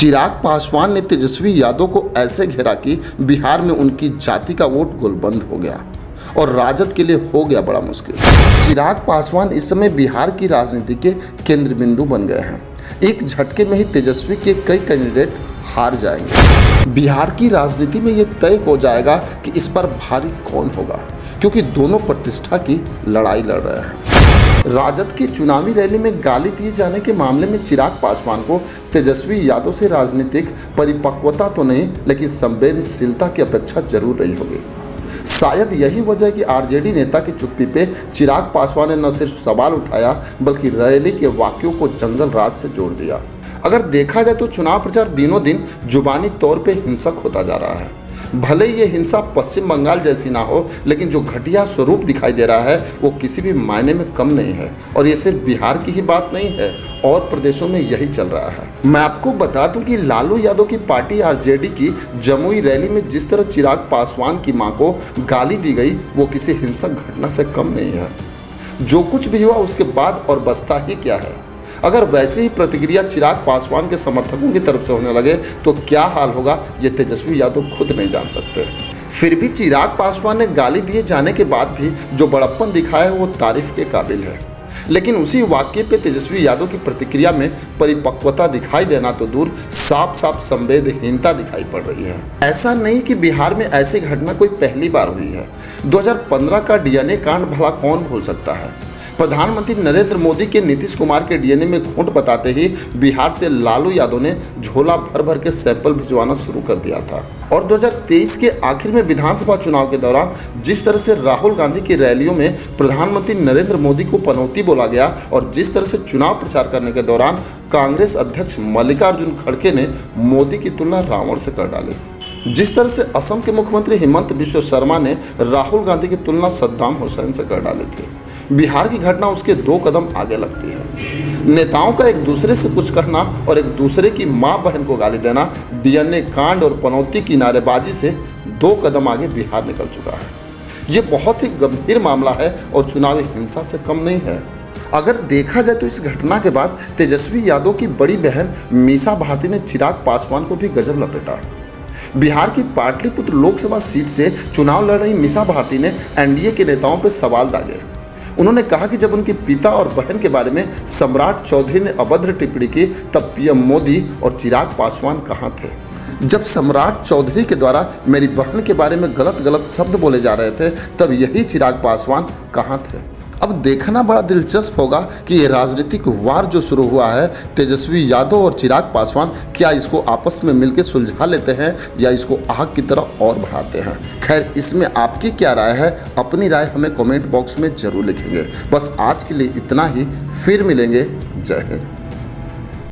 चिराग पासवान ने तेजस्वी यादव को ऐसे घेरा कि बिहार में उनकी जाति का वोट गोलबंद हो गया और राजद के लिए हो गया बड़ा मुश्किल। चिराग पासवान इस समय बिहार की राजनीति के केंद्र बिंदु बन गए हैं। एक झटके में ही तेजस्वी के कई कैंडिडेट हार जाएंगे। बिहार की राजनीति में ये तय हो जाएगा कि इस पर भारी कौन होगा, क्योंकि दोनों प्रतिष्ठा की लड़ाई लड़ रहे हैं। राजद की चुनावी रैली में गाली दिए जाने के मामले में चिराग पासवान को तेजस्वी यादव से राजनीतिक परिपक्वता तो नहीं, लेकिन संवेदनशीलता की अपेक्षा जरूर रही होगी। शायद यही वजह है कि आरजेडी नेता की चुप्पी पे चिराग पासवान ने न सिर्फ सवाल उठाया बल्कि रैली के वाक्यों को जंगल राज से जोड़ दिया। अगर देखा जाए तो चुनाव प्रचार दिनों दिन जुबानी तौर पे हिंसक होता जा रहा है। भले ही ये हिंसा पश्चिम बंगाल जैसी ना हो, लेकिन जो घटिया स्वरूप दिखाई दे रहा है वो किसी भी मायने में कम नहीं है। और ये सिर्फ बिहार की ही बात नहीं है, और प्रदेशों में यही चल रहा है। मैं आपको बता दूं कि लालू यादव की पार्टी आरजेडी की जमुई रैली में जिस तरह चिराग पासवान की मां को गाली दी गई वो किसी हिंसक घटना से कम नहीं है। जो कुछ भी हुआ उसके बाद और बचता ही क्या है। अगर वैसे ही प्रतिक्रिया चिराग पासवान के समर्थकों की तरफ से होने लगे तो क्या हाल होगा ये तेजस्वी यादव खुद नहीं जान सकते। फिर भी चिराग पासवान ने गाली दिए जाने के बाद भी जो बड़प्पन दिखाया है वो तारीफ के काबिल है। लेकिन उसी वाक्य पे तेजस्वी यादव की प्रतिक्रिया में परिपक्वता दिखाई देना तो दूर, साफ साफ संवेदनहीनता दिखाई पड़ रही है। ऐसा नहीं कि बिहार में ऐसी घटना कोई पहली बार हुई है। 2015 का डीएनए कांड भला कौन भूल सकता है। प्रधानमंत्री नरेंद्र मोदी के नीतीश कुमार के डीएनए में खोट बताते ही बिहार से लालू यादव ने झोला भर भर के सैंपल भिजवाना शुरू कर दिया था। और 2023 के आखिर में विधानसभा चुनाव के दौरान जिस तरह से राहुल गांधी की रैलियों में प्रधानमंत्री नरेंद्र मोदी को पनौती बोला गया और जिस तरह से चुनाव प्रचार करने के दौरान कांग्रेस अध्यक्ष मल्लिकार्जुन खड़गे ने मोदी की तुलना रावण से कर डाली, जिस तरह से असम के मुख्यमंत्री हेमंत बिश्व शर्मा ने राहुल गांधी की तुलना सद्दाम हुसैन से कर डाली थी, बिहार की घटना उसके 2 कदम आगे लगती है। नेताओं का एक दूसरे से कुछ कहना और एक दूसरे की मां बहन को गाली देना डीएनए कांड और पनौती की नारेबाजी से 2 कदम आगे बिहार निकल चुका है। ये बहुत ही गंभीर मामला है और चुनावी हिंसा से कम नहीं है। अगर देखा जाए तो इस घटना के बाद तेजस्वी यादव की बड़ी बहन मीसा भारती ने चिराग पासवान को भी गजब लपेटा। बिहार की पाटलिपुत्र लोकसभा सीट से चुनाव लड़ रही मीसा भारती ने एनडीए के नेताओं पर सवाल दागे। उन्होंने कहा कि जब उनके पिता और बहन के बारे में सम्राट चौधरी ने अभद्र टिप्पणी की तब पीएम मोदी और चिराग पासवान कहाँ थे। जब सम्राट चौधरी के द्वारा मेरी बहन के बारे में गलत शब्द बोले जा रहे थे तब यही चिराग पासवान कहाँ थे। अब देखना बड़ा दिलचस्प होगा कि ये राजनीतिक वार जो शुरू हुआ है, तेजस्वी यादव और चिराग पासवान क्या इसको आपस में मिलकर सुलझा लेते हैं या इसको आग की तरह और बढ़ाते हैं। खैर, इसमें आपकी क्या राय है, अपनी राय हमें कमेंट बॉक्स में जरूर लिखेंगे। बस आज के लिए इतना ही, फिर मिलेंगे। जय हिंद।